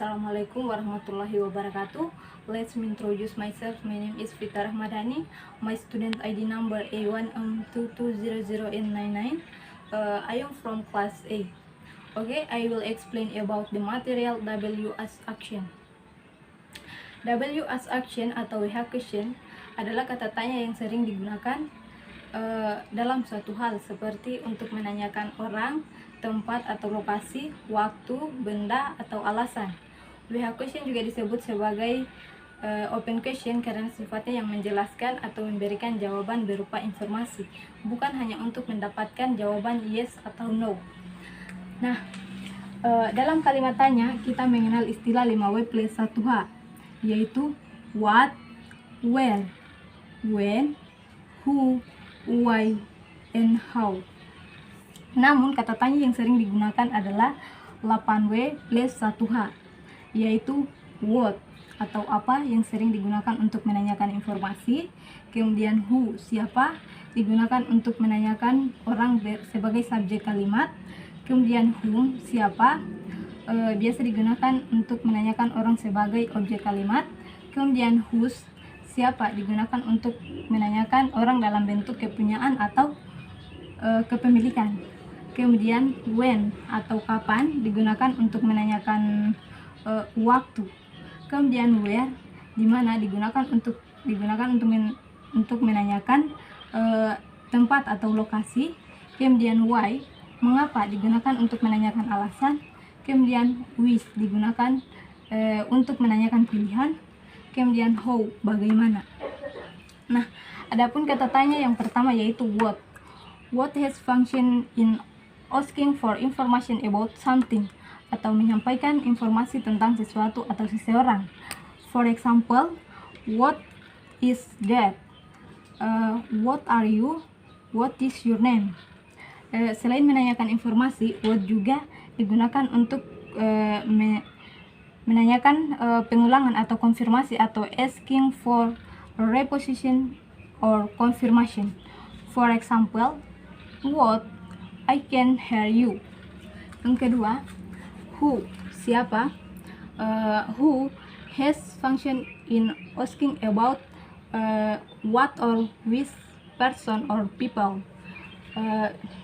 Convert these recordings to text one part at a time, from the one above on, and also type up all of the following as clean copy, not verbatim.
Assalamualaikum warahmatullahi wabarakatuh. Let's me introduce myself. My name is Vita Rahmadani. My student ID number A1M2200N99. I am from class A. Okay, I will explain about the material W as action. W as action atau WH question adalah kata tanya yang sering digunakan dalam suatu hal, seperti untuk menanyakan orang, tempat atau lokasi, waktu, benda, atau alasan. WH question juga disebut sebagai open question karena sifatnya yang menjelaskan atau memberikan jawaban berupa informasi, bukan hanya untuk mendapatkan jawaban yes atau no. Nah, dalam kalimat tanya kita mengenal istilah 5W plus 1H, yaitu what, where, when, who, why, and how. Namun kata tanya yang sering digunakan adalah 8W plus 1H, yaitu what atau apa yang sering digunakan untuk menanyakan informasi. Kemudian who, siapa, digunakan untuk menanyakan orang sebagai subjek kalimat. Kemudian whom, siapa, biasa digunakan untuk menanyakan orang sebagai objek kalimat. Kemudian whose, siapa, digunakan untuk menanyakan orang dalam bentuk kepunyaan atau kepemilikan. Kemudian when atau kapan digunakan untuk menanyakan waktu. Kemudian where, di mana digunakan untuk menanyakan tempat atau lokasi. Kemudian why, mengapa, digunakan untuk menanyakan alasan. Kemudian which, digunakan untuk menanyakan pilihan. Kemudian how, bagaimana. Nah, adapun kata tanya yang pertama yaitu what. What has function in asking for information about something, atau menyampaikan informasi tentang sesuatu atau seseorang. For example, what is that? What are you? What is your name? Selain menanyakan informasi, what juga digunakan untuk menanyakan pengulangan atau konfirmasi, atau asking for reposition or confirmation. For example, what, I can hear you. Yang kedua, who, siapa. Who has function in asking about what or which person or people.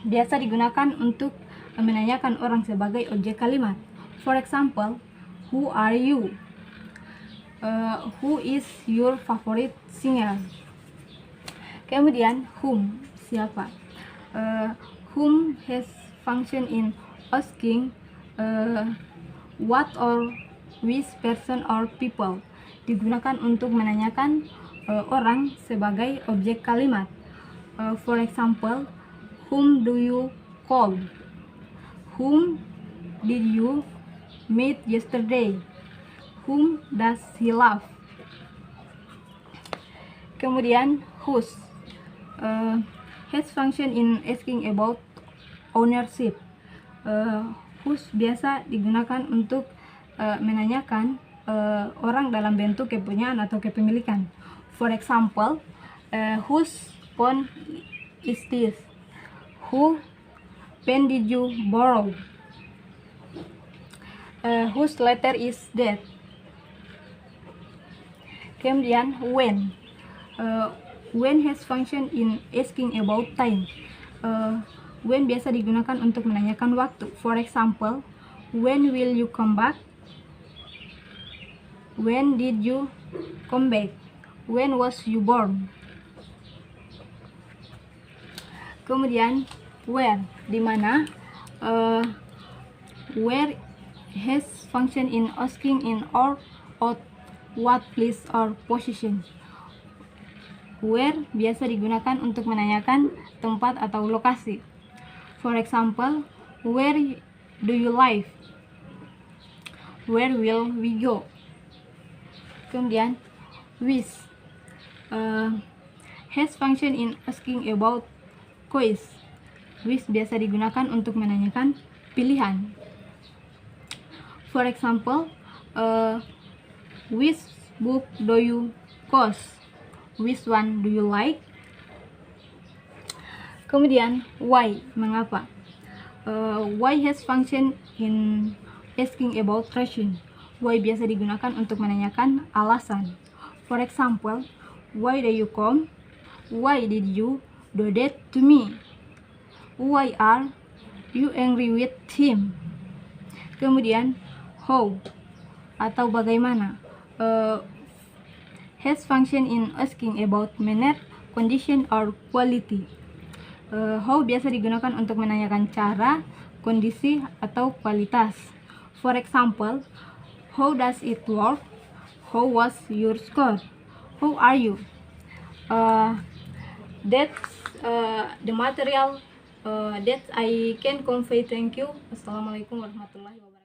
Biasa digunakan untuk menanyakan orang sebagai objek kalimat. For example, who are you? Who is your favorite singer? Kemudian whom, siapa. Whom has function in asking what or which person or people, digunakan untuk menanyakan orang sebagai objek kalimat. For example, whom do you call? Whom did you meet yesterday? Whom does he love? Kemudian whose has function in asking about ownership. Whose biasa digunakan untuk menanyakan orang dalam bentuk kepunyaan atau kepemilikan. For example, whose phone is this? Who pen did you borrow? Whose letter is that? Kemudian when. When has function in asking about time. When biasa digunakan untuk menanyakan waktu. For example, when will you come back? When did you come back? When was you born? Kemudian where, di mana. Where has function in asking in or at what place or position. Where biasa digunakan untuk menanyakan tempat atau lokasi. For example, where do you live? Where will we go? Kemudian which has function in asking about choice. Which biasa digunakan untuk menanyakan pilihan. For example, which book do you choose? Which one do you like? Kemudian why, mengapa. Why has function in asking about question. Why biasa digunakan untuk menanyakan alasan. For example, why did you come? Why did you do that to me? Why are you angry with him? Kemudian how atau bagaimana has function in asking about manner, condition, or quality. How biasa digunakan untuk menanyakan cara, kondisi, atau kualitas. For example, how does it work? How was your score? How are you? That's the material that I can convey. Thank you. Assalamualaikum warahmatullahi wabarakatuh.